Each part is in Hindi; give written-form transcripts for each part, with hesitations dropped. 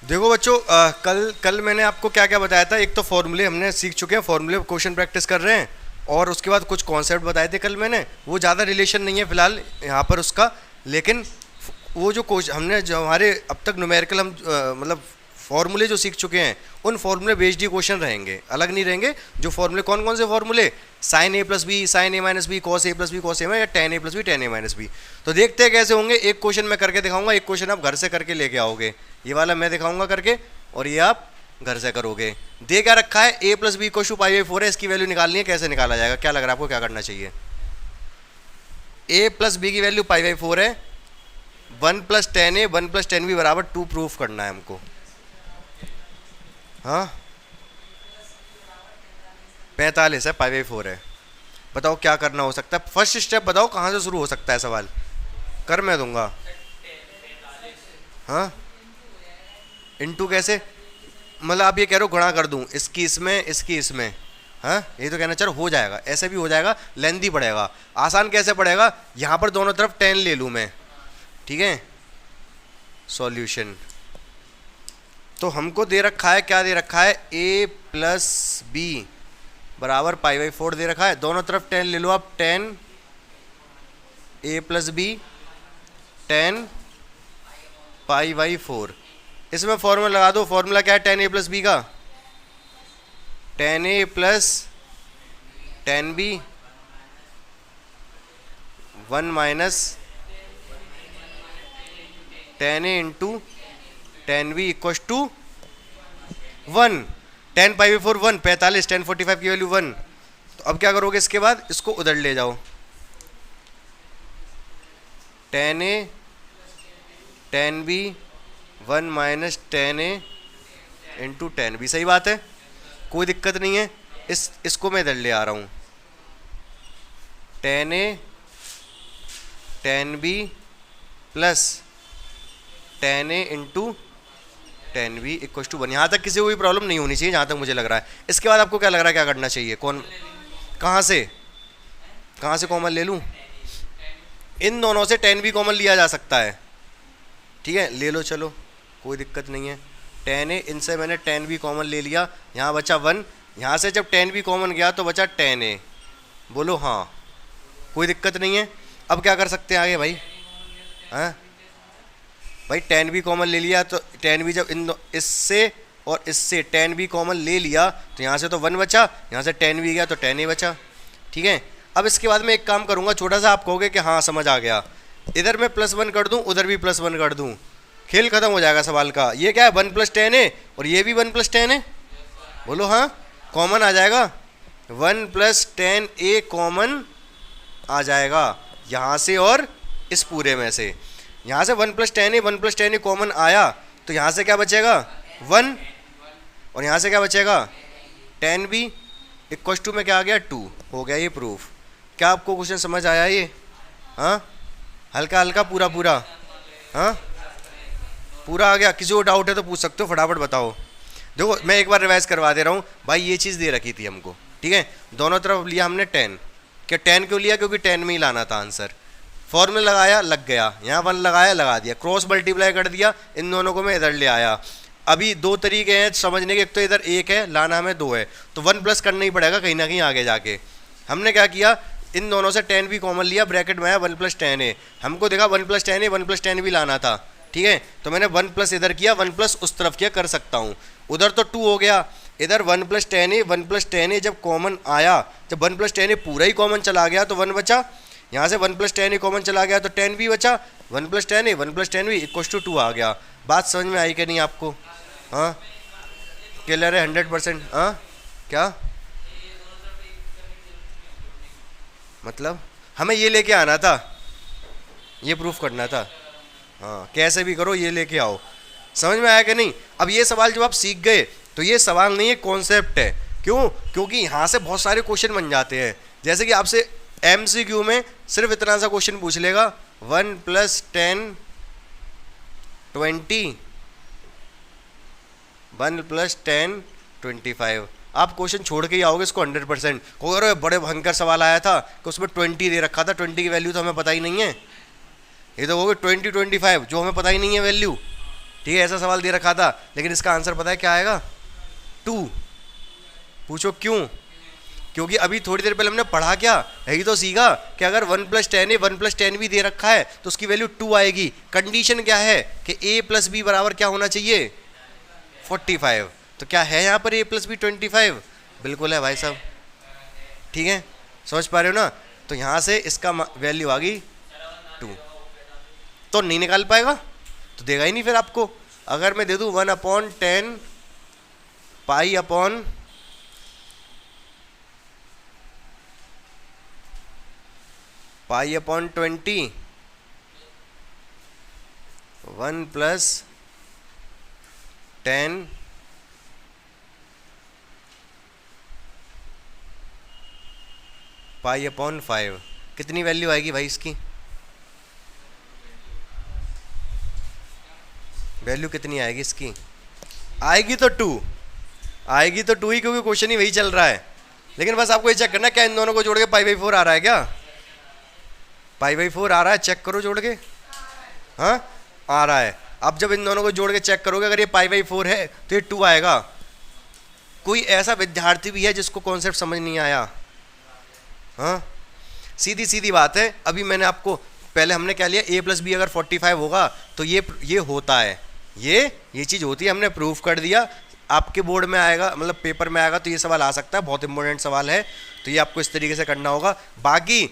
देखो बच्चों, कल कल मैंने आपको क्या क्या बताया था। एक तो फॉर्मूले हमने सीख चुके हैं, फॉर्मूले क्वेश्चन प्रैक्टिस कर रहे हैं। और उसके बाद कुछ कॉन्सेप्ट बताए थे कल मैंने, वो ज़्यादा रिलेशन नहीं है फिलहाल यहाँ पर उसका। लेकिन वो जो कोश हमने जो हमारे अब तक न्यूमेरिकल हम मतलब फॉर्मूले जो सीख चुके हैं, उन फॉर्मूले बेस्ड ही क्वेश्चन रहेंगे, अलग नहीं रहेंगे। जो फॉर्मूले कौन कौन से फॉर्मूले, sign A plus B, sign A minus B, cos A plus B, cos A में, या ten A plus B, ten A minus B. तो देखते हैं कैसे होंगे। एक क्वेश्चन मैं करके दिखाऊंगा, एक क्वेश्चन आप घर से करके लेके आओगे। ये वाला मैं दिखाऊंगा करके, और ये आप घर से करोगे। दे क्या रखा है, ए प्लस बी को पाई बाई फोर है, इसकी वैल्यू निकालनी है। कैसे निकाला जाएगा, क्या लग रहा है आपको, क्या करना चाहिए? ए प्लस बी की वैल्यू पाई बाई फोर है, वन प्लस टेन ए, वन प्लस टेन बी बराबर टू प्रूफ करना है हमको। हाँ, 45 है, पाई बाई फोर है। बताओ क्या करना हो सकता है, फर्स्ट स्टेप बताओ कहाँ से शुरू हो सकता है सवाल। कर मैं दूंगा। हाँ, इनटू कैसे, मतलब आप ये कह रहे हो गुणा कर दूं, इसकी इसमें, इसकी इसमें। हाँ, ये तो कहना चलो हो जाएगा, ऐसे भी हो जाएगा, लेंथी पड़ेगा। आसान कैसे पड़ेगा, यहाँ पर दोनों तरफ 10 ले लूँ मैं, ठीक है। सॉल्यूशन तो हमको दे रखा है, क्या दे रखा है, ए प्लस बी बराबर पाई बाई फोर दे रखा है। दोनों तरफ 10 ले लो आप, 10 A plus B, 10 pi by four. इसमें फॉर्मूला लगा दो। फॉर्मूला क्या है टेन ए प्लस बी का, ten A plus ten B, one minus ten A into ten B equals to one. Ten pi by four one, 45, 1045 की वैल्यू वन। तो अब क्या करोगे, इसके बाद इसको उधर ले जाओ, ten A ten B, one minus ten A into ten B. सही बात है, कोई दिक्कत नहीं है। इसको मैं इधर ले आ रहा हूँ, ten A ten B plus ten A into ten B equal to one. यहाँ तक किसी को कोई प्रॉब्लम नहीं होनी चाहिए, जहाँ तक मुझे लग रहा है। इसके बाद आपको क्या लग रहा है, क्या करना चाहिए, कौन कहाँ से कॉमन ले लूँ? इन दोनों से टेन बी कॉमन लिया जा सकता है, ठीक है, ले लो, चलो कोई दिक्कत नहीं है। टेन ए, इनसे मैंने टेन बी कॉमन ले लिया, यहाँ बचा वन। यहाँ से जब टेन बी कॉमन गया तो बचा टेन ए। बोलो हाँ, कोई दिक्कत नहीं है। अब क्या कर सकते हैं आगे भाई? हाँ भाई, टेन बी कॉमन ले लिया, तो टेन बी जब इससे और इससे टेन बी कॉमन ले लिया तो यहाँ से तो वन बचा, यहाँ से टेन बी गया तो टेन ए बचा, ठीक है। अब इसके बाद मैं एक काम करूँगा छोटा सा, आप कहोगे कि हाँ समझ आ गया। इधर मैं प्लस वन कर दूँ, उधर भी प्लस वन कर दूँ, खेल खत्म हो जाएगा सवाल का। ये क्या है, वन प्लस टेन है, और ये भी वन प्लस टेन है। बोलो हाँ, कॉमन आ जाएगा, वन प्लस टेन ए कॉमन आ जाएगा यहाँ से और इस पूरे में से। यहाँ से वन प्लस टेन ए, वन प्लस टेन ए कॉमन आया, तो यहाँ से क्या बचेगा, वन, और यहाँ से क्या बचेगा, टेन बी इक्व टू में क्या आ गया, टू। हो गया ये प्रूफ। क्या आपको क्वेश्चन समझ आया ये? हाँ, हल्का हल्का, पूरा पूरा? हाँ, पूरा आ गया। किसी को डाउट है तो पूछ सकते हो, फटाफट बताओ। देखो मैं एक बार रिवाइज करवा दे रहा हूँ भाई। ये चीज़ दे रखी थी हमको, ठीक है। दोनों तरफ लिया हमने 10। क्या 10 क्यों लिया? क्योंकि 10 में ही लाना था आंसर। फॉर्मूला लगाया, लग गया। यहाँ वन लगाया, लगा दिया। क्रॉस मल्टीप्लाई कर दिया, इन दोनों को मैं इधर ले आया। अभी दो तरीके हैं समझने के, एक तो इधर एक है, लाना हमें दो है, तो वन प्लस करना ही पड़ेगा कहीं ना कहीं आगे जाके। हमने क्या किया, इन दोनों से 10 भी कॉमन लिया, ब्रैकेट में आया वन प्लस टेन है। हमको देखा वन प्लस टेन है, वन प्लस टेन भी लाना था, ठीक है। तो मैंने वन प्लस इधर किया, वन प्लस उस तरफ किया, कर सकता हूँ। उधर तो टू हो गया, इधर वन प्लस टेन है, वन प्लस टेन है जब कॉमन आया, जब वन प्लस टेन है पूरा ही कॉमन चला गया तो वन बचा। यहाँ से वन प्लस टेन ही कॉमन चला गया तो टेन भी बचा। वन प्लस टेन है, वन प्लस टेन भी इक्व टू टू आ गया। बात समझ में आई कि नहीं आपको? हाँ, क्लियर है 100%? हाँ, क्या मतलब, हमें ये लेके आना था, ये प्रूफ करना था। हाँ, कैसे भी करो ये लेके आओ। समझ में आया कि नहीं? अब ये सवाल जब आप सीख गए तो ये सवाल नहीं है, कॉन्सेप्ट है। क्यों? क्योंकि यहाँ से बहुत सारे क्वेश्चन बन जाते हैं। जैसे कि आपसे MCQ में सिर्फ इतना सा क्वेश्चन पूछ लेगा, one plus ten 20, one plus ten 25। आप क्वेश्चन छोड़ के ही आओगे इसको 100%। कोई बड़े भयंकर सवाल आया था कि उसमें 20 दे रखा था, 20 की वैल्यू तो हमें पता ही नहीं है। ये तो होगी 20, 25 जो हमें पता ही नहीं है वैल्यू, ठीक है, ऐसा सवाल दे रखा था, लेकिन इसका आंसर पता है क्या आएगा? 2। पूछो क्यों? क्योंकि अभी थोड़ी देर पहले हमने पढ़ा क्या, यही तो सीखा कि अगर 1 + 10a 1 + 10b दे रखा है तो उसकी वैल्यू 2 आएगी। कंडीशन क्या है कि a + b बराबर क्या होना चाहिए? 45। तो क्या है यहाँ पर a + b 25? बिल्कुल है भाई साहब, ठीक है, समझ पा रहे हो ना? तो यहाँ से इसका वैल्यू आ गई 2। तो नहीं निकाल पाएगा, तो देगा ही नहीं फिर आपको। अगर मैं दे दूँ 1/10 π/20 1 + 10 π/5, कितनी वैल्यू आएगी भाई इसकी? वैल्यू कितनी आएगी इसकी? आएगी तो 2, आएगी तो 2 ही, क्योंकि क्वेश्चन ही वही चल रहा है। लेकिन बस आपको ये चेक करना क्या इन दोनों को जोड़ के π/4 आ रहा है क्या? π/4 आ रहा है, चेक करो जोड़ के। हाँ आ रहा है। अब जब इन दोनों को जोड़ के चेक करोगे, अगर ये π/4 है तो ये 2 आएगा। कोई ऐसा विद्यार्थी भी है जिसको कॉन्सेप्ट समझ नहीं आया? हाँ, सीधी सीधी बात है। अभी मैंने आपको पहले हमने क्या लिया, a + b अगर 45 होगा तो ये होता है, ये चीज़ होती है, हमने प्रूफ कर दिया। आपके बोर्ड में आएगा, मतलब पेपर में आएगा तो ये सवाल आ सकता है, बहुत इंपॉर्टेंट सवाल है, तो ये आपको इस तरीके से करना होगा। बाकी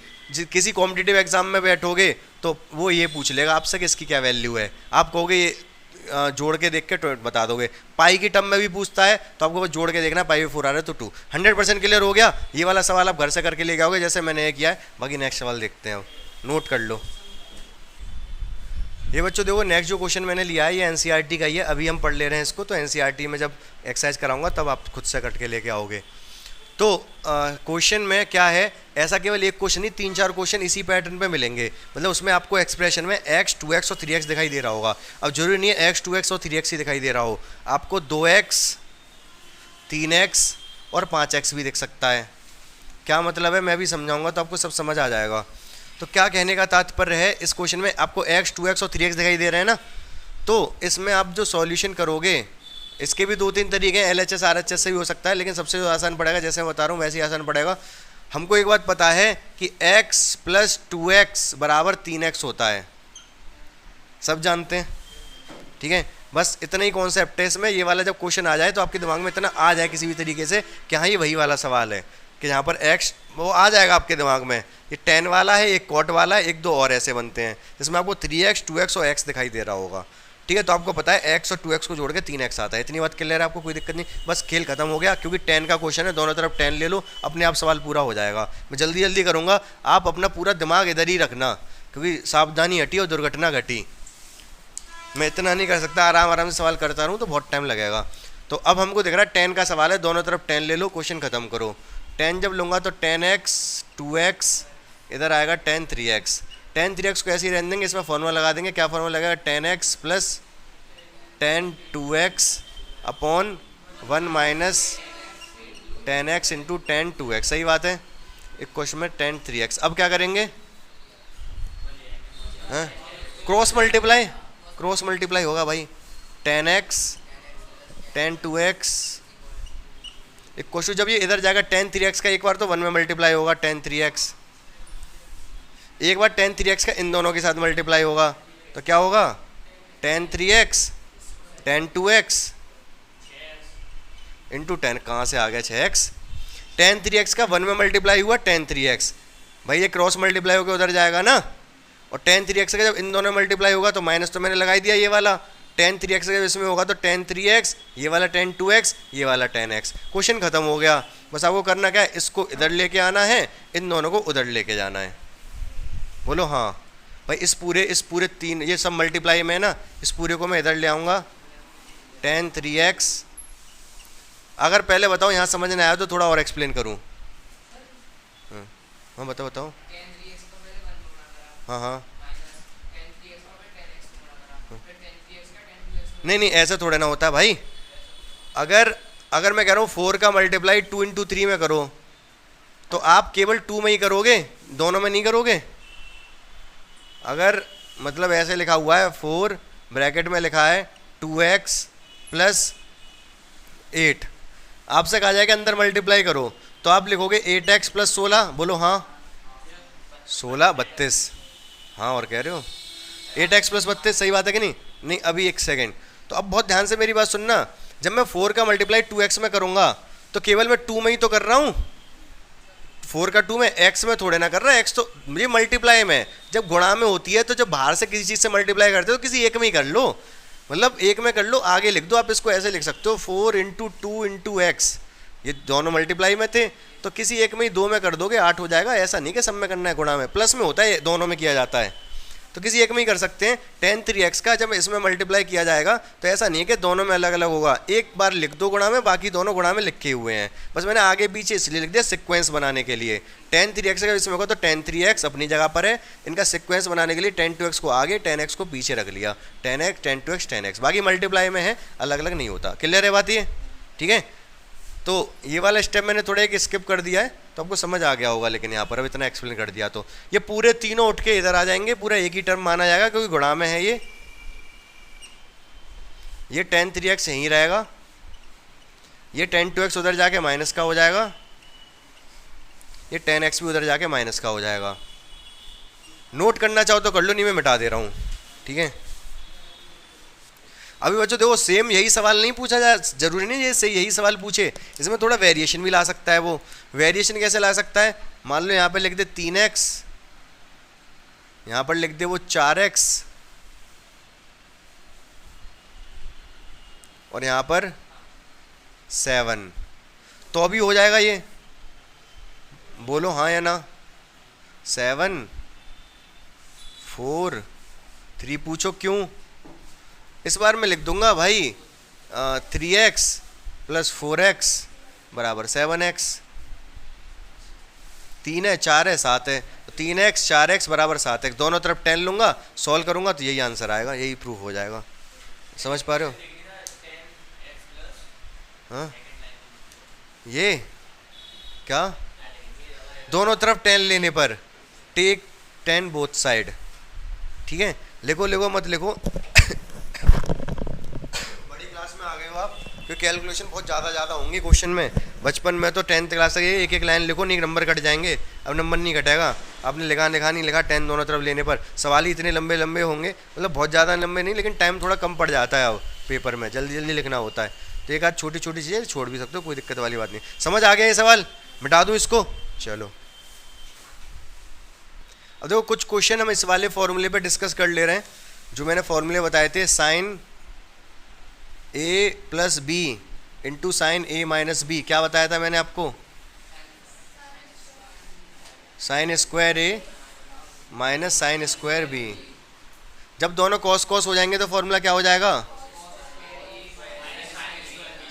किसी कॉम्पिटिटिव एग्जाम में बैठोगे तो वो ये पूछ लेगा आपसे कि इसकी क्या वैल्यू है, आप कहोगे ये जोड़ के देख के बता दोगे। पाई की टर्म में भी पूछता है तो आपको बस जोड़ के देखना, π/4 आ रहा है तो 2। 100% क्लियर हो गया। ये वाला सवाल आप घर से करके लेके आओगे जैसे मैंने किया है। बाकी नेक्स्ट सवाल देखते हैं, नोट कर लो। ये बच्चों देखो, नेक्स्ट जो क्वेश्चन मैंने लिया है ये एनसीईआरटी का ही है, अभी हम पढ़ ले रहे हैं इसको, तो एनसीईआरटी में जब एक्सरसाइज कराऊंगा तब आप खुद से कट के लेके आओगे। तो क्वेश्चन में क्या है, ऐसा केवल एक क्वेश्चन नहीं, 3-4 क्वेश्चन इसी पैटर्न पे मिलेंगे। मतलब उसमें आपको एक्सप्रेशन में x, 2x और 3x दिखाई दे रहा होगा। अब जरूरी नहीं है x, 2x और 3x ही दिखाई दे रहा हो, आपको 2x, 3x और 5x भी दिख सकता है। क्या मतलब है मैं भी समझाऊंगा तो आपको सब समझ आ जाएगा। तो क्या कहने का तात्पर्य है, इस क्वेश्चन में आपको x, 2x और 3x दिखाई दे रहे हैं ना, तो इसमें आप जो सॉल्यूशन करोगे, इसके भी 2-3 तरीके हैं, LHS RHS से भी हो सकता है, लेकिन सबसे जो आसान पड़ेगा, जैसे मैं बता रहा हूँ वैसे ही आसान पड़ेगा। हमको एक बात पता है कि x + 2x = 3x होता है, सब जानते हैं, ठीक है। बस इतना ही कॉन्सेप्ट है इसमें। ये वाला जब क्वेश्चन आ जाए तो आपके दिमाग में इतना आ जाए किसी भी तरीके से कि हाँ ये वही वाला सवाल है, कि यहाँ पर x वो आ जाएगा आपके दिमाग में, ये tan वाला है, एक cot वाला है, 1-2 और ऐसे बनते हैं, जिसमें आपको 3x, 2x और x दिखाई दे रहा होगा, ठीक है। तो आपको पता है x और 2x को जोड़ के 3x आता है। इतनी बात क्लियर है आपको, कोई दिक्कत नहीं, बस खेल खत्म हो गया। क्योंकि tan का क्वेश्चन है, दोनों तरफ tan ले लो, अपने आप सवाल पूरा हो जाएगा। मैं जल्दी जल्दी करूँगा, आप अपना पूरा दिमाग इधर ही रखना, क्योंकि सावधानी हटी और दुर्घटना घटी। मैं इतना नहीं कर सकता, आराम आराम से सवाल करता रहूँ तो बहुत टाइम लगेगा। तो अब हमको दिख रहा है tan का सवाल है, दोनों तरफ tan ले लो, क्वेश्चन खत्म करो। tan जब लूँगा तो tan x, 2x, इधर आएगा tan 3x। tan 3x को ऐसे ही रहने देंगे, इसमें फॉर्मूला लगा देंगे। क्या फॉर्मूला लगेगा, tan x + tan 2x / 1 - tan x × tan 2x। सही बात है। एक क्वेश्चन में tan 3x। अब क्या करेंगे, क्रॉस मल्टीप्लाई होगा भाई, tan x, tan 2x। एक क्वेश्चन जब ये इधर जाएगा tan 3x का, एक बार तो 1 में मल्टीप्लाई होगा tan 3x, एक बार tan 3x का इन दोनों के साथ मल्टीप्लाई होगा, तो क्या होगा, tan 3x, tan 2x × tan, कहाँ से आ गया 6x। tan 3x का 1 में मल्टीप्लाई हुआ tan 3x, भाई ये क्रॉस मल्टीप्लाई होकर उधर जाएगा ना, और tan 3x का जब इन दोनों में मल्टीप्लाई होगा तो माइनस तो मैंने लगाई दिया, ये वाला tan 3x का इसमें होगा तो tan 3x, ये वाला tan 2x, ये वाला tan x। क्वेश्चन खत्म हो गया। बस आपको करना क्या है, इसको इधर लेके आना है, इन दोनों को उधर लेके जाना है। बोलो हाँ भाई। इस पूरे 3 ये सब मल्टीप्लाई में ना, इस पूरे को मैं इधर ले आऊँगा, tan 3x। अगर पहले बताओ यहाँ समझ नहीं आया तो थोड़ा और एक्सप्लेन करूँ। हाँ बताओ। हाँ नहीं ऐसा थोड़ा ना होता भाई। अगर मैं कह रहा हूँ 4 का मल्टीप्लाई 2 × 3 में करो, तो आप केवल 2 में ही करोगे, दोनों में नहीं करोगे। अगर मतलब ऐसे लिखा हुआ है 4 ब्रैकेट में लिखा है 2x प्लस 8। आपसे कहा जाएगा अंदर मल्टीप्लाई करो, तो आप लिखोगे 8x प्लस 16। बोलो हाँ, 16 32। हाँ और कह रहे हो 8x प्लस 32, सही बात है कि नहीं? नहीं, अभी एक सेकेंड। तो अब बहुत ध्यान से मेरी बात सुनना, जब मैं 4 का मल्टीप्लाई 2x में करूँगा तो केवल मैं 2 में ही तो कर रहा हूँ, 4 का 2 में, x में थोड़े ना कर रहा है। x तो मुझे मल्टीप्लाई में, जब गुणा में होती है तो जब बाहर से किसी चीज़ से मल्टीप्लाई करते हो तो किसी एक में ही कर लो, मतलब एक में कर लो, आगे लिख दो। आप इसको ऐसे लिख सकते हो 4 इंटू 2 इंटू एक्स, ये दोनों मल्टीप्लाई में थे तो किसी एक में ही 2 में कर दोगे, 8 हो जाएगा। ऐसा नहीं कि सब में करना है, गुणा में, प्लस में होता है, दोनों में किया जाता है, तो किसी एक में ही कर सकते हैं। tan 3x का जब इसमें मल्टीप्लाई किया जाएगा तो ऐसा नहीं है कि दोनों में अलग अलग होगा, एक बार लिख दो गुणा में, बाकी दोनों गुणा में लिखे हुए हैं। बस मैंने आगे पीछे इसलिए लिख दिया सिक्वेंस बनाने के लिए। tan 3x का इसमें होगा तो tan 3x अपनी जगह पर है, इनका सिक्वेंस बनाने के लिए tan 2x को आगे, tan x को पीछे रख लिया, tan x tan 2x tan x, बाकी मल्टीप्लाई में है, अलग अलग नहीं होता। क्लियर है बात ये? ठीक है, तो ये वाला स्टेप मैंने थोड़ा एक स्किप कर दिया है, तो आपको समझ आ गया होगा, लेकिन यहाँ पर अब इतना एक्सप्लेन कर दिया तो ये पूरे तीनों उठ के इधर आ जाएंगे, पूरा एक ही टर्म माना जाएगा क्योंकि गुणा में है ये tan 3x यहीं रहेगा, ये tan 2x उधर जाके माइनस का हो जाएगा, ये tan x भी उधर जाके माइनस का हो जाएगा। नोट करना चाहो तो कर लो, नहीं मैं मिटा दे रहा हूँ। ठीक है, अभी बच्चों देखो सेम यही सवाल नहीं पूछा जाए, जरूरी नहीं जैसे यही सवाल पूछे, इसमें थोड़ा वेरिएशन भी ला सकता है। वो वेरिएशन कैसे ला सकता है? मान लो यहाँ पे लिख दे 3x, यहाँ पर लिख दे वो 4x, और यहाँ पर 7, तो अभी हो जाएगा ये। बोलो हाँ या ना? 7 4 3, पूछो क्यों? इस बार मैं लिख दूंगा भाई 3x प्लस 4x बराबर 7x, 3 है 4 है 7 है, तो 3x 4x बराबर 7x, दोनों तरफ 10 लूँगा, सॉल्व करूँगा तो यही आंसर आएगा, यही प्रूफ हो जाएगा। समझ पा रहे हो? हाँ, ये क्या, दोनों तरफ 10 लेने पर टेक 10 बोथ साइड। ठीक है, लिखो लिखो मत लिखो बड़ी क्लास में आ गए हो आप, क्योंकि कैलकुलेशन बहुत ज़्यादा होंगी क्वेश्चन में। बचपन में तो 10th क्लास तक एक एक लाइन लिखो, नहीं नंबर कट जाएंगे, अब नंबर नहीं कटेगा। आपने लिखा नहीं लिखा 10 दोनों तरफ लेने पर, सवाल ही इतने लंबे लंबे होंगे, मतलब बहुत ज़्यादा लंबे नहीं, लेकिन टाइम थोड़ा कम पड़ जाता है अब पेपर में, जल्दी जल्दी लिखना होता है, तो एक आध छोटी छोटी चीज़ें छोड़ भी सकते हो, कोई दिक्कत वाली बात नहीं। समझ आ गया ये सवाल? मिटा दूँ इसको? चलो अब देखो कुछ क्वेश्चन हम इस वाले फॉर्मूले पे डिस्कस कर ले रहे हैं, जो मैंने फॉर्मूले बताए थे, sine a plus B into sine a minus B. क्या बताया था मैंने आपको? Sine square a minus sine square b। जब दोनों कॉस कॉस हो जाएंगे तो फॉर्मूला क्या हो जाएगा?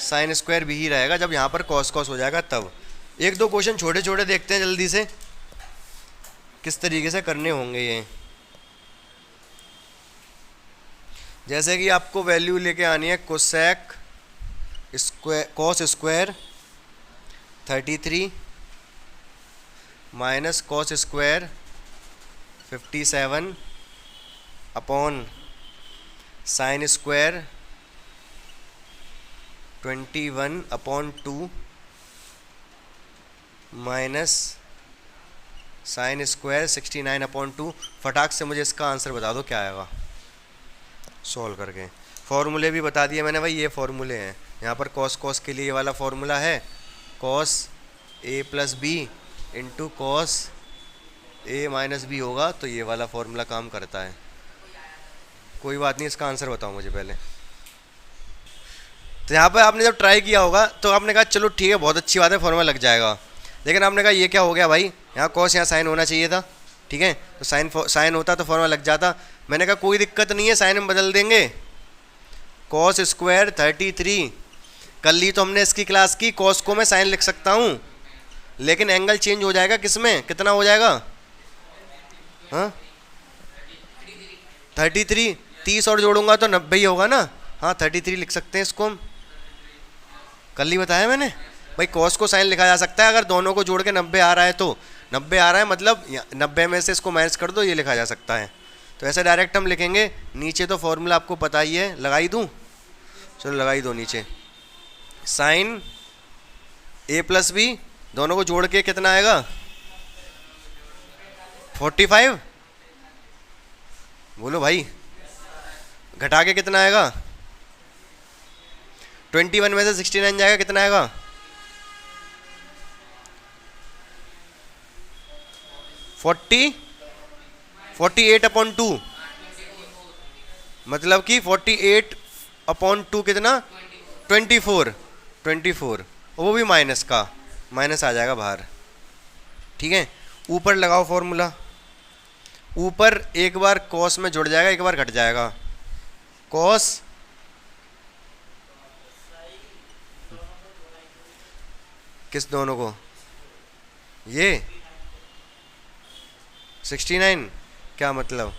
साइन स्क्वायर b ही रहेगा, जब यहाँ पर कॉस कॉस हो जाएगा तब। एक दो क्वेश्चन छोटे छोटे देखते हैं जल्दी से, किस तरीके से करने होंगे ये। जैसे कि आपको वैल्यू लेके आनी है cosec square cos square 33 minus cos square 57 upon sine square 21 upon 2 minus sine square 69 upon 2। फटाक से मुझे इसका आंसर बता दो क्या आएगा सॉल्व करके। फॉर्मूले भी बता दिए मैंने भाई, ये फॉर्मूले हैं। यहाँ पर कॉस कॉस के लिए ये वाला फॉर्मूला है, cos a plus B into cos a minus B होगा, तो ये वाला फॉर्मूला काम करता है। कोई बात नहीं, इसका आंसर बताओ मुझे पहले। तो यहाँ पर आपने जब ट्राई किया होगा तो आपने कहा चलो ठीक है बहुत अच्छी बात है, फॉर्मूला लग जाएगा, लेकिन आपने कहा ये क्या हो गया भाई, यहाँ कॉस यहाँ साइन होना चाहिए था। ठीक है, तो साइन होता तो फॉर्मूला लग जाता। मैंने कहा कोई दिक्कत नहीं है, साइन हम बदल देंगे, कॉस स्क्वायर 33। कल ही तो हमने इसकी क्लास की, कॉस को मैं साइन लिख सकता हूँ, लेकिन एंगल चेंज हो जाएगा, किसमें कितना हो जाएगा? हाँ 33, 30 और जोड़ूंगा तो 90 ही होगा ना। हाँ 33 लिख सकते हैं इसको हम, कल ही बताया मैंने भाई, कॉस को साइन लिखा जा सकता है अगर दोनों को जोड़ के 90 आ रहा है तो। 90 आ रहा है मतलब 90 में से इसको माइनस कर दो, ये लिखा जा सकता है। तो ऐसे डायरेक्ट हम लिखेंगे। नीचे तो फॉर्मूला आपको पता ही है, लगाई दूँ? चलो लगाई दो नीचे। साइन ए प्लस बी दोनों को जोड़ के कितना आएगा 45। बोलो भाई, घटा के कितना आएगा 21 में से 69 जाएगा, कितना आएगा 48/2, मतलब कि 48/2 कितना 24, और वो भी माइनस का, माइनस आ जाएगा बाहर। ठीक है, ऊपर लगाओ फॉर्मूला। ऊपर एक बार कॉस में जुड़ जाएगा, एक बार घट जाएगा। कॉस किस दोनों को, ये 69, क्या मतलब,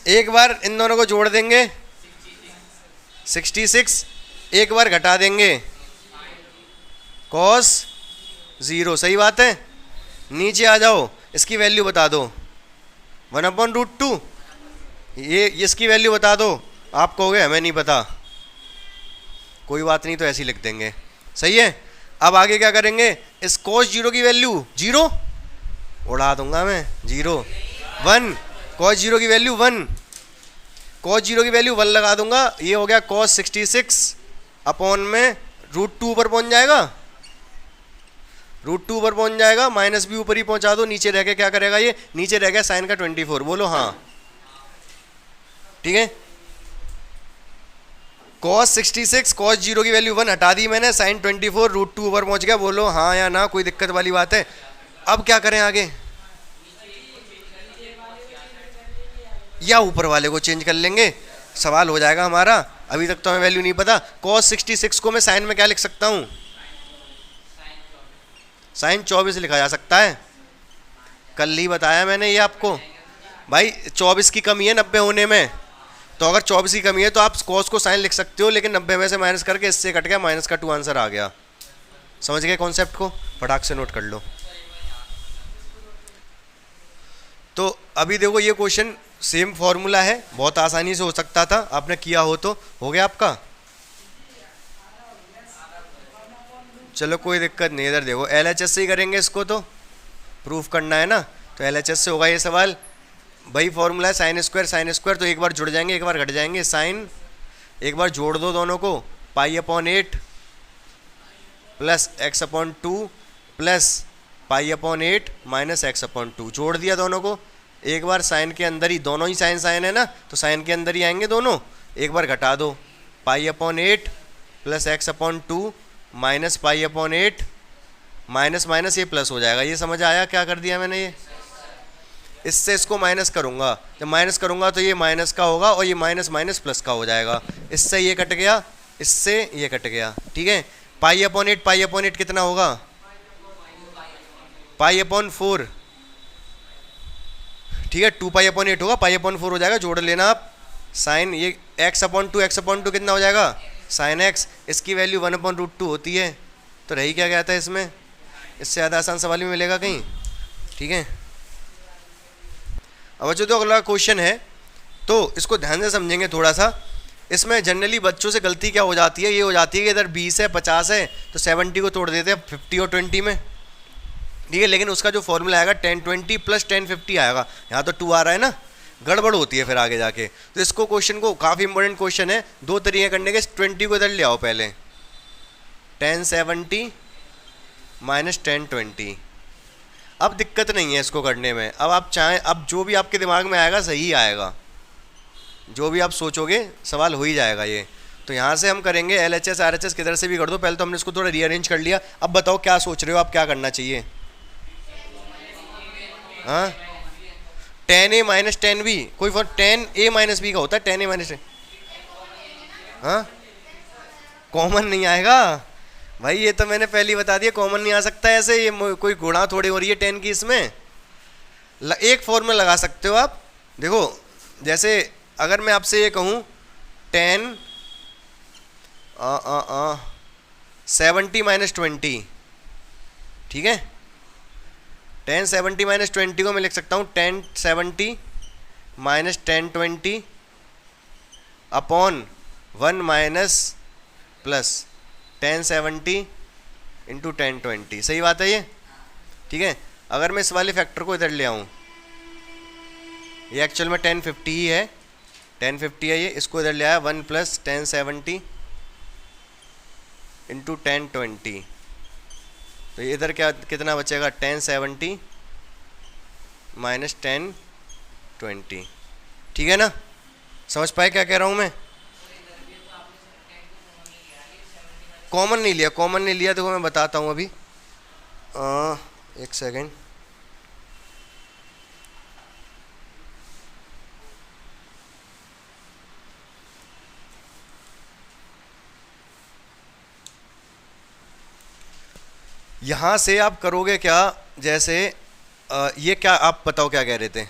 एक बार इन दोनों को जोड़ देंगे 66, एक बार घटा देंगे cos 0। सही बात है। नीचे आ जाओ, इसकी वैल्यू बता दो 1/√2, ये इसकी वैल्यू बता दो। आप कहोगे हमें नहीं पता, कोई बात नहीं, तो ऐसे ही लिख देंगे। सही है। अब आगे क्या करेंगे, इस cos 0 की वैल्यू 0 उड़ा दूंगा मैं, 0 1, cos 0 की वैल्यू 1, cos 0 की वैल्यू 1 लगा दूंगा। ये हो गया cos 66 अपॉन में √2 ऊपर पहुंच जाएगा, √2 ऊपर पहुंच जाएगा, माइनस भी ऊपर ही पहुंचा दो, नीचे रह के क्या करेगा, ये नीचे रह गया साइन का 24। बोलो हाँ। ठीक है, cos 66 cos 0 की वैल्यू 1 हटा दी मैंने, साइन 24 √2 ऊपर पहुंच गया। बोलो हाँ या ना, कोई दिक्कत वाली बात है। अब क्या करें आगे, या ऊपर वाले को चेंज कर लेंगे, सवाल हो जाएगा हमारा। अभी तक तो हमें वैल्यू नहीं पता। cos 66 को मैं साइन में क्या लिख सकता हूँ, साइन 24 लिखा जा सकता है। कल ही बताया मैंने ये आपको भाई, 24 की कमी है 90 होने में, तो अगर 24 की कमी है तो आप cos को साइन लिख सकते हो, लेकिन 90 में से माइनस करके इससे कट गया, माइनस का 2 आंसर आ गया। समझ गए कॉन्सेप्ट को, फटाक से नोट कर लो। तो अभी देखो ये क्वेश्चन सेम फॉर्मूला है, बहुत आसानी से हो सकता था, आपने किया हो तो हो गया आपका। चलो कोई दिक्कत नहीं, इधर देखो LHS से ही करेंगे, इसको तो प्रूफ करना है ना, तो LHS से होगा ये सवाल। भाई फॉर्मूला है साइन स्क्वायर, तो एक बार जुड़ जाएंगे, एक बार घट जाएंगे। साइन एक बार जोड़ दो दोनों को, π/8 plus x/2 plus π/8 minus x/2, जोड़ दिया दोनों को। एक बार साइन के अंदर ही, दोनों ही साइन साइन है ना, तो साइन के अंदर ही आएंगे दोनों। एक बार घटा दो, π/8 plus x/2 minus π/8, minus minus ये प्लस हो जाएगा। ये समझ आया क्या कर दिया मैंने, ये इससे इसको माइनस करूँगा, जब माइनस करूँगा तो ये माइनस का होगा और ये माइनस माइनस प्लस का हो जाएगा। इससे ये कट गया, इससे ये कट गया। ठीक है, π/8 कितना होगा, π/4। ठीक है, 2π/8 होगा, π/4 हो जाएगा, जोड़ लेना आप। साइन ये x/2 कितना हो जाएगा, साइन x, इसकी वैल्यू 1/√2 होती है। तो रही क्या गया था इसमें, इससे ज़्यादा आसान सवाल भी मिलेगा कहीं। ठीक है, अब बच्चों तो अगला क्वेश्चन है, तो इसको ध्यान से समझेंगे थोड़ा सा। इसमें जनरली बच्चों से गलती क्या हो जाती है, ये हो जाती है कि इधर 20 है 50 है तो 70 को तोड़ देते हैं 50 और 20 में। ठीक है, लेकिन उसका जो फॉर्मूला आएगा 1020 प्लस 1050 आएगा, यहाँ तो 2 आ रहा है ना, गड़बड़ होती है फिर आगे जाके। तो इसको क्वेश्चन को, काफ़ी इंपॉर्टेंट क्वेश्चन है, 2 तरीके करने के। 20 को इधर ले आओ पहले, 1070 माइनस 1020। अब दिक्कत नहीं है इसको करने में, अब आप चाहें, अब जो भी आपके दिमाग में आएगा सही आएगा, जो भी आप सोचोगे सवाल हो ही जाएगा ये। तो यहाँ से हम करेंगे LHS RHS किधर से भी कर दो। पहले तो हमने इसको थोड़ा रीअरेंज कर लिया, अब बताओ क्या सोच रहे हो आप, क्या करना चाहिए। हाँ, 10A माइनस 10B, कोई 10A माइनस B का होता है, 10A माइनस, हाँ कॉमन नहीं आएगा भाई, ये तो मैंने पहले ही बता दिया, कॉमन नहीं आ सकता ऐसे। ये कोई गुणा थोड़ी हो रही है 10 की इसमें। एक फॉर्मूला लगा सकते हो आप, देखो जैसे अगर मैं आपसे ये कहूँ 10 70 माइनस 20, ठीक है, 1070 माइनस 20 को मैं लिख सकता हूँ 1070 minus 1020 upon 1 minus plus 1070 into 1020। सही बात है ये, ठीक है। अगर मैं इस वाले फैक्टर को इधर ले आऊँ, ये एक्चुअल में 1050 ही है, 1050 है ये, इसको इधर ले आया 1 प्लस 1070 इंटू 1020, तो इधर क्या कितना बचेगा 1070 माइनस 1020। ठीक है ना, समझ पाए क्या कह रहा हूँ मैं? कॉमन नहीं लिया, कॉमन नहीं लिया, देखो मैं बताता हूँ अभी, एक सेकेंड। यहाँ से आप करोगे क्या, जैसे ये क्या, आप बताओ क्या कह रहे थे?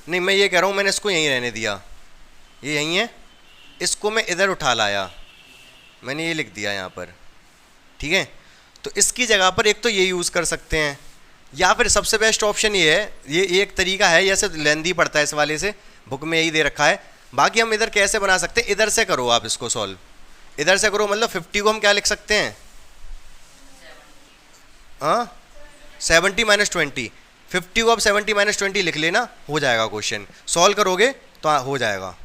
नहीं, मैं ये कह रहा हूँ, मैंने इसको यहीं रहने दिया, ये यहीं है, इसको मैं इधर उठा लाया, मैंने ये लिख दिया यहाँ पर, ठीक है। तो इसकी जगह पर एक तो ये यूज़ कर सकते हैं, या फिर सबसे बेस्ट ऑप्शन ये है, ये एक तरीका है, जैसे लेंदी पड़ता है इस वाले से, बुक में यही दे रखा है। बाकी हम इधर कैसे बना सकते हैं, इधर से करो आप इसको सॉल्व, इधर से करो, मतलब 50 को हम क्या लिख सकते हैं, हाँ 70 माइनस 20, 50 को आप 70 माइनस 20 लिख लेना, हो जाएगा क्वेश्चन, सॉल्व करोगे तो हाँ हो जाएगा,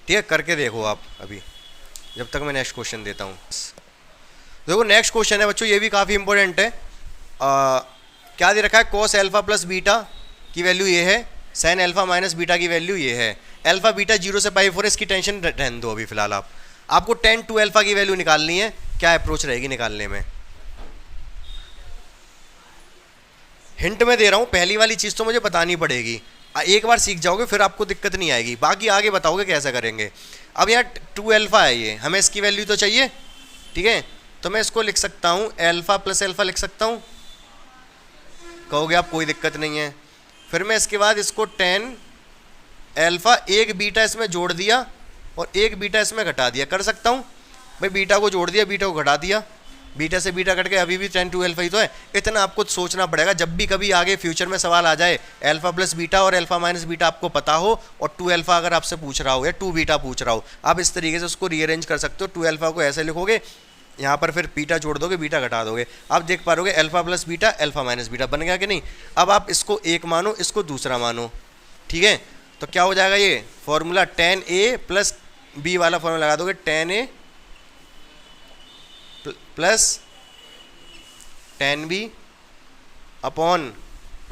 ठीक है। करके देखो आप अभी, जब तक मैं नेक्स्ट क्वेश्चन देता हूँ। देखो नेक्स्ट क्वेश्चन है बच्चों, ये भी काफ़ी इंपॉर्टेंट है। क्या दे रखा है, कॉस एल्फा प्लस बीटा की वैल्यू ये है, साइन एल्फा माइनस बीटा की वैल्यू ये है, एल्फा बीटा 0 से पाई 4, इसकी टेंशन रहने दो अभी फिलहाल। आपको tan 2 एल्फा की वैल्यू निकालनी है, क्या अप्रोच रहेगी निकालने में? हिंट में दे रहा हूँ, पहली वाली चीज़ तो मुझे बतानी पड़ेगी, एक बार सीख जाओगे फिर आपको दिक्कत नहीं आएगी, बाकी आगे बताओगे कैसे करेंगे। अब यहाँ 2 एल्फा है, ये हमें इसकी वैल्यू तो चाहिए, ठीक है। तो मैं इसको लिख सकता हूँ एल्फा प्लस एल्फा लिख सकता हूँ, कहोगे आप कोई दिक्कत नहीं है। फिर मैं इसके बाद इसको tan एल्फा, एक बीटा इसमें जोड़ दिया और एक बीटा इसमें घटा दिया, कर सकता हूँ भाई, बीटा को जोड़ दिया, बीटा को घटा दिया, बीटा से बीटा कट के अभी भी tan 2 एल्फा ही तो है। इतना आपको सोचना पड़ेगा, जब भी कभी आगे फ्यूचर में सवाल आ जाए, एल्फा प्लस बीटा और एल्फा माइनस बीटा आपको पता हो, और 2 एल्फा अगर आपसे पूछ रहा हो या 2 बीटा पूछ रहा हो, आप इस तरीके से उसको रीअरेंज कर सकते हो। 2 एल्फा को ऐसे लिखोगे, यहाँ पर फिर बीटा जोड़ दोगे, बीटा घटा दोगे, आप देख पा रहोगे alpha plus beta alpha minus beta बन गया कि नहीं। अब आप इसको एक मानो, इसको दूसरा मानो, ठीक है। तो क्या हो जाएगा, ये formula tan a plus B वाला फॉर्मूला लगा दोगे, tan a plus tan b upon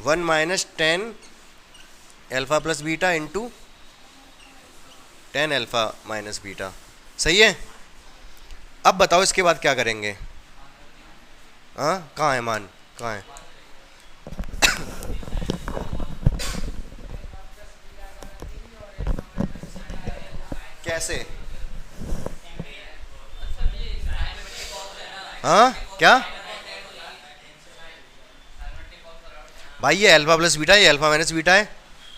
1 minus tan alpha plus beta into tan alpha minus beta. सही है। अब बताओ इसके बाद क्या करेंगे? हाँ कहाँ है मान, कहाँ है? कैसे? हाँ क्या भाई, ये एल्फा प्लस बीटा, ये एल्फा माइनस बीटा है,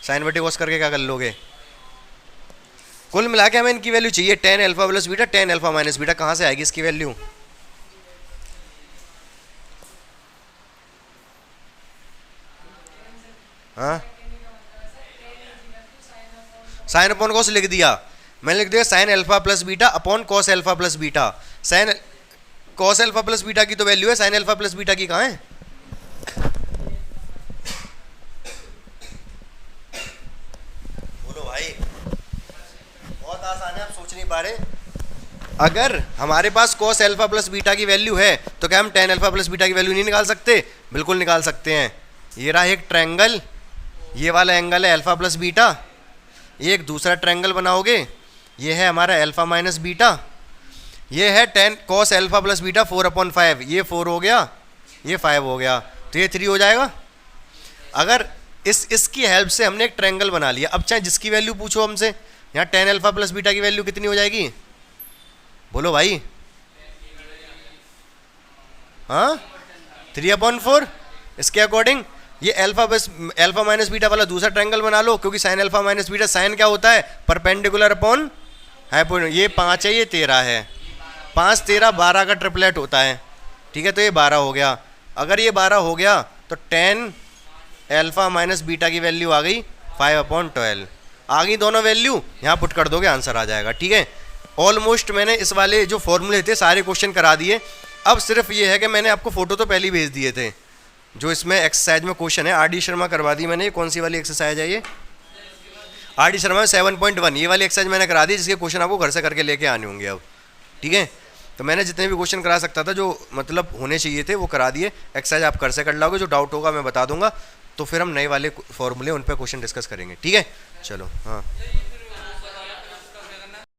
साइन बटे कॉस करके क्या कर लोगे? कुल मिला के हमें इनकी वैल्यू चाहिए, tan alpha plus beta, tan alpha minus beta, कहाँ से आएगी इसकी वैल्यू? हाँ साइन अपॉन कॉस लिख दिया, मैंने लिख दिया sine alpha plus beta upon cos alpha plus beta. Sine cos alpha plus beta की तो वैल्यू है, साइन एल्फा प्लस बीटा की कहाँ है? बोलो भाई, बहुत आसान है, आप सोच नहीं पा रहे। अगर हमारे पास cos एल्फा प्लस बीटा की वैल्यू है तो क्या हम tan एल्फा प्लस बीटा की वैल्यू नहीं निकाल सकते? बिल्कुल निकाल सकते हैं। ये रहा एक ट्रायंगल, ये वाला एंगल है एल्फा प्लस बीटा, एक दूसरा ट्रायंगल बनाओगे, ये है हमारा एल्फा माइनस बीटा, ये है tan cos alpha plus beta 4/5, ये 4 हो गया, ये 5 हो गया, तो ये 3 हो जाएगा। अगर इसकी हेल्प से हमने एक ट्रायंगल बना लिया, अब चाहे जिसकी वैल्यू पूछो हमसे, यहाँ tan एल्फा प्लस बीटा की वैल्यू कितनी हो जाएगी? बोलो भाई। हाँ 3/4, इसके अकॉर्डिंग ये एल्फा माइनस बीटा वाला दूसरा ट्रायंगल बना लो, क्योंकि sine alpha minus beta, sine क्या होता है? Perpendicular upon hypotenuse. ये 5 है, ये 13 है, 5 13 12 का ट्रिपलेट होता है, ठीक है। तो ये 12 हो गया। अगर ये 12 हो गया तो tan एल्फा माइनस बीटा की वैल्यू आ गई 5/12। आ गई दोनों वैल्यू, यहाँ पुट कर दोगे आंसर आ जाएगा। ठीक है, ऑलमोस्ट मैंने इस वाले जो फॉर्मूले थे सारे क्वेश्चन करा दिए। अब सिर्फ ये है कि मैंने आपको फोटो तो पहले ही भेज दिए थे, जो इसमें एक्सरसाइज में क्वेश्चन है। आर डी शर्मा करवा दी मैंने। कौन सी वाली एक्सरसाइज है ये? आर डी शर्मा 7.1, ये वाली एक्सरसाइज मैंने करा दी, जिसके क्वेश्चन आपको घर से करके लेके आने होंगे अब। ठीक है, तो मैंने जितने भी क्वेश्चन करा सकता था, जो मतलब होने चाहिए थे, वो करा दिए। एक्सरसाइज आप घर से कर लोगे, जो डाउट होगा मैं बता दूंगा, तो फिर हम नए वाले फॉर्मूले उन पर क्वेश्चन डिस्कस करेंगे। ठीक है, चलो हाँ।